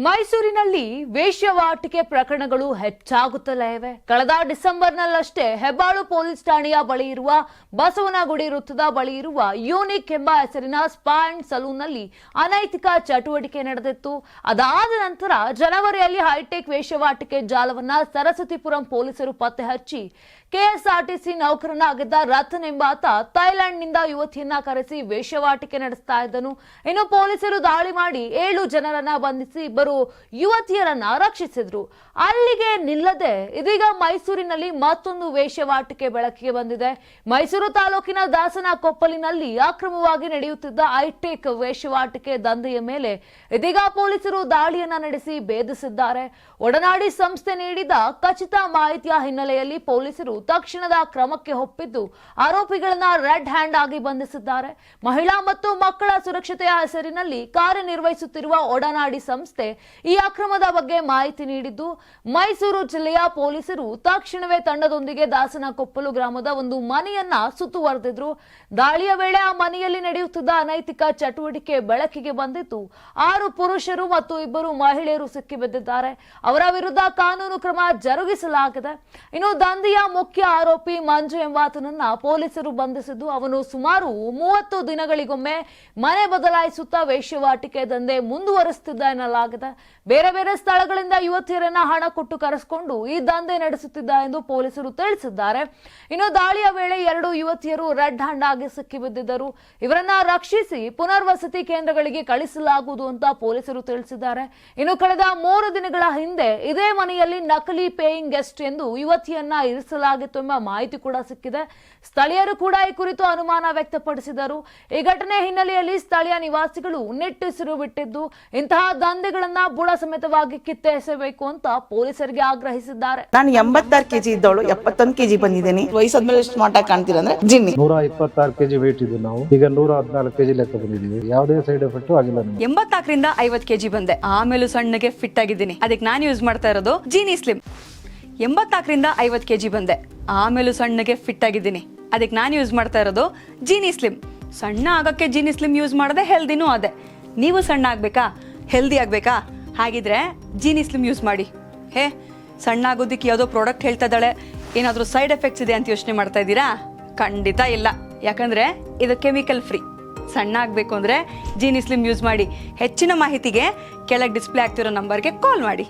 ಮೈಸೂರಿನಲ್ಲಿ ವೇಶ್ಯಾವಾಟಿಕೆ ಪ್ರಕರಣಗಳು ಹೆಚ್ಚಾಗುತ್ತಲೇ ಇವೆ. ಕಳೆದ ಡಿಸೆಂಬರ್ನಲ್ಲಷ್ಟೇ ಹೆಬ್ಬಾಳು ಪೊಲೀಸ್ ಠಾಣೆಯ ಬಳಿ ಇರುವ ಬಸವನಗುಡಿ ವೃತ್ತದ ಬಳಿ ಇರುವ ಯೂನಿಕ್ ಎಂಬ ಹೆಸರಿನ ಸ್ಪಾ ಅಂಡ್ ಸಲೂನ್ನಲ್ಲಿ ಅನೈತಿಕ ಚಟುವಟಿಕೆ ನಡೆದಿತ್ತು. ಅದಾದ ನಂತರ ಜನವರಿಯಲ್ಲಿ ಹೈಟೆಕ್ ವೇಶ್ಯಾವಾಟಿಕೆ ಜಾಲವನ್ನ ಸರಸ್ವತಿಪುರಂ ಪೊಲೀಸರು ಪತ್ತೆ ಹಚ್ಚಿ ಕೆಎಸ್ಆರ್ಟಿಸಿ ನೌಕರನಾಗಿದ್ದ ರತನ್ ಎಂಬಾತ ಥೈಲ್ಯಾಂಡ್ನಿಂದ ಯುವತಿಯನ್ನ ಕರೆಸಿ ವೇಶ್ಯಾವಾಟಿಕೆ ನಡೆಸ್ತಾ ಇದ್ದನು. ಇನ್ನು ಪೊಲೀಸರು ದಾಳಿ ಮಾಡಿ 7 ಜನರನ್ನ ಬಂಧಿಸಿ ಇಬ್ಬರು ಯುವತಿಯರನ್ನ ರಕ್ಷಿಸಿದ್ರು. ಅಲ್ಲಿಗೆ ನಿಲ್ಲದೆ ಇದೀಗ ಮೈಸೂರಿನಲ್ಲಿ ಮತ್ತೊಂದು ವೇಶ್ಯಾವಾಟಿಕೆ ಬೆಳಕಿಗೆ ಬಂದಿದೆ. ಮೈಸೂರು ತಾಲೂಕಿನ ದಾಸನಕೊಪ್ಪಲಿನಲ್ಲಿ ಅಕ್ರಮವಾಗಿ ನಡೆಯುತ್ತಿದ್ದ ಹೈಟೆಕ್ ವೇಶ್ಯಾವಾಟಿಕೆ ದಂಧೆಯ ಮೇಲೆ ಇದೀಗ ಪೊಲೀಸರು ದಾಳಿಯನ್ನ ನಡೆಸಿ ಭೇದಿಸಿದ್ದಾರೆ. ಒಡನಾಡಿ ಸಂಸ್ಥೆ ನೀಡಿದ ಖಚಿತ ಮಾಹಿತಿಯ ಹಿನ್ನೆಲೆಯಲ್ಲಿ ಪೊಲೀಸರು ತಕ್ಷಣದ ಕ್ರಮಕ್ಕೆ ಒಪ್ಪಿದ್ದು ಆರೋಪಿಗಳನ್ನ ರೆಡ್ ಹ್ಯಾಂಡ್ ಆಗಿ ಬಂಧಿಸಿದ್ದಾರೆ. ಮಹಿಳಾ ಮತ್ತು ಮಕ್ಕಳ ಸುರಕ್ಷತೆಯ ಹೆಸರಿನಲ್ಲಿ ಕಾರ್ಯನಿರ್ವಹಿಸುತ್ತಿರುವ ಒಡನಾಡಿ ಸಂಸ್ಥೆ ಈ ಅಕ್ರಮದ ಬಗ್ಗೆ ಮಾಹಿತಿ ನೀಡಿದ್ದು ಮೈಸೂರು ಜಿಲ್ಲೆಯ ಪೊಲೀಸರು ತಕ್ಷಣವೇ ತಂಡದೊಂದಿಗೆ ದಾಸನಕೊಪ್ಪಲು ಗ್ರಾಮದ ಒಂದು ಮನೆಯನ್ನ ಸುತ್ತುವರೆದಿದ್ರು. ದಾಳಿಯ ವೇಳೆ ಆ ಮನೆಯಲ್ಲಿ ನಡೆಯುತ್ತಿದ್ದ ಅನೈತಿಕ ಚಟುವಟಿಕೆ ಬೆಳಕಿಗೆ ಬಂದಿದ್ದು 6 ಪುರುಷರು ಮತ್ತು 2 ಮಹಿಳೆಯರು ಸಿಕ್ಕಿಬಿದ್ದಿದ್ದಾರೆ. ಅವರ ವಿರುದ್ಧ ಕಾನೂನು ಕ್ರಮ ಜರುಗಿಸಲಾಗಿದೆ. ಇನ್ನು ದಂಧೆಯ ಮುಖ್ಯ ಆರೋಪಿ ಮಂಜು ಎಂಬಾತನನ್ನ ಪೊಲೀಸರು ಬಂಧಿಸಿದ್ದು ಅವನು ಸುಮಾರು 30 ದಿನಗಳಿಗೊಮ್ಮೆ ಮನೆ ಬದಲಾಯಿಸುತ್ತಾ ವೇಶ್ಯಾವಾಟಿಕೆ ದಂಧೆ ಮುಂದುವರಿಸುತ್ತಿದ್ದ ಎನ್ನಲಾಗಿದೆ. ಬೇರೆ ಬೇರೆ ಸ್ಥಳಗಳಿಂದ ಯುವತಿಯರನ್ನ ಹಣ ಕೊಟ್ಟು ಕರೆಸಿಕೊಂಡು ಈ ದಂಧೆ ನಡೆಸುತ್ತಿದ್ದ ಎಂದು ಪೊಲೀಸರು ತಿಳಿಸಿದ್ದಾರೆ. ಇನ್ನು ದಾಳಿಯ ವೇಳೆ 2 ಯುವತಿಯರು ರೆಡ್ ಹ್ಯಾಂಡ್ ಆಗಿ ಸಿಕ್ಕಿಬಿದ್ದಿದ್ದರು. ಇವರನ್ನ ರಕ್ಷಿಸಿ ಪುನರ್ವಸತಿ ಕೇಂದ್ರಗಳಿಗೆ ಕಳಿಸಲಾಗುವುದು ಅಂತ ಪೊಲೀಸರು ತಿಳಿಸಿದ್ದಾರೆ. ಇನ್ನು ಕಳೆದ 3 ದಿನಗಳ ಹಿಂದೆ ಇದೇ ಮನೆಯಲ್ಲಿ ನಕಲಿ ಪೇಯಿಂಗ್ ಗೆಸ್ಟ್ ಎಂದು ಯುವತಿಯನ್ನ ಇರಿಸಲಾಗಿತ್ತು ಎಂಬ ಮಾಹಿತಿ ಕೂಡ ಸಿಕ್ಕಿದೆ. ಸ್ಥಳೀಯರು ಕೂಡ ಈ ಕುರಿತು ಅನುಮಾನ ವ್ಯಕ್ತಪಡಿಸಿದರು. ಈ ಘಟನೆ ಹಿನ್ನೆಲೆಯಲ್ಲಿ ಸ್ಥಳೀಯ ನಿವಾಸಿಗಳು ನಿಟ್ಟುಸಿರು ಬಿಟ್ಟಿದ್ದು ಇಂತಹ ದಂಧೆಗಳನ್ನ ಬುಡ ಸಮೇತವಾಗಿ ಕಿತ್ತೆಸಬೇಕು ಅಂತ ಪೊಲೀಸರಿಗೆ ಆಗ್ರಹಿಸಿದ್ದಾರೆ. ನಾನು 86 ಕೆಜಿ ಇದ್ದವಳು 71 ಕೆಜಿ ಬಂದಿದ್ದೀನಿ. ವಯಸ್ಸಾದ್ಮೇಲೆ ಸ್ಮಾರ್ಟ್ ಆಗಿ ಕಾಣ್ತೀರಾ ಅಂದ್ರೆ ಜಿನ್ನಿ. 126 ಕೆಜಿ ವೇಟ್ ಇದ್ದು ನಾವು ಈಗ 114 ಕೆಜಿ ಲೆಕ್ಕ ಬಂದಿದ್ದೀವಿ. ಯಾವುದೇ ಸೈಡ್ ಎಫೆಕ್ಟ್ ಆಗಿಲ್ಲ. 84 ರಿಂದ 50 ಕೆಜಿ ಬಂದೆ. ಆಮೇಲೆ ಸಣ್ಣಗೆ ಫಿಟ್ ಆಗಿದ್ದೀನಿ. ಅದಕ್ಕೆ ನಾನು ಯೂಸ್ ಮಾಡ್ತಾ ಇರೋದು ಜೀನಿ ಸ್ಲಿಮ್. 84 ರಿಂದ 50 ಕೆಜಿ ಬಂದೆ. ಆಮೇಲೆ ಸಣ್ಣಗೆ ಫಿಟ್ ಆಗಿದ್ದೀನಿ. ಅದಕ್ಕೆ ನಾನು ಯೂಸ್ ಮಾಡ್ತಾ ಇರೋದು ಜೀನಿ ಸ್ಲಿಮ್. ಸಣ್ಣ ಆಗಕ್ಕೆ ಜೀನಿ ಸ್ಲಿಮ್ ಯೂಸ್ ಮಾಡದೆ ಹೆಲ್ದಿನೂ ಅದೇ. ನೀವು ಸಣ್ಣ ಆಗ್ಬೇಕಾ, ಹೆಲ್ದಿ ಆಗ್ಬೇಕಾ? ಹಾಗಿದ್ರೆ ಜೀನಿ ಸ್ಲಿಮ್ ಯೂಸ್ ಮಾಡಿ. ಸಣ್ಣ ಆಗೋದಕ್ಕೆ ಯಾವುದೋ ಪ್ರಾಡಕ್ಟ್ ಹೇಳ್ತಾ ಇದ್ದಾಳೆ, ಏನಾದರೂ ಸೈಡ್ ಎಫೆಕ್ಟ್ಸ್ ಇದೆ ಅಂತ ಯೋಚನೆ ಮಾಡ್ತಾ ಇದ್ದೀರಾ? ಖಂಡಿತ ಇಲ್ಲ. ಯಾಕಂದ್ರೆ ಇದು ಕೆಮಿಕಲ್ ಫ್ರೀ. ಸಣ್ಣ ಆಗಬೇಕು ಅಂದ್ರೆ ಜೀನಿ ಸ್ಲಿಮ್ ಯೂಸ್ ಮಾಡಿ. ಹೆಚ್ಚಿನ ಮಾಹಿತಿಗೆ ಕೆಳಗೆ ಡಿಸ್ಪ್ಲೇ ಆಗ್ತಿರೋ ನಂಬರ್ಗೆ ಕಾಲ್ ಮಾಡಿ.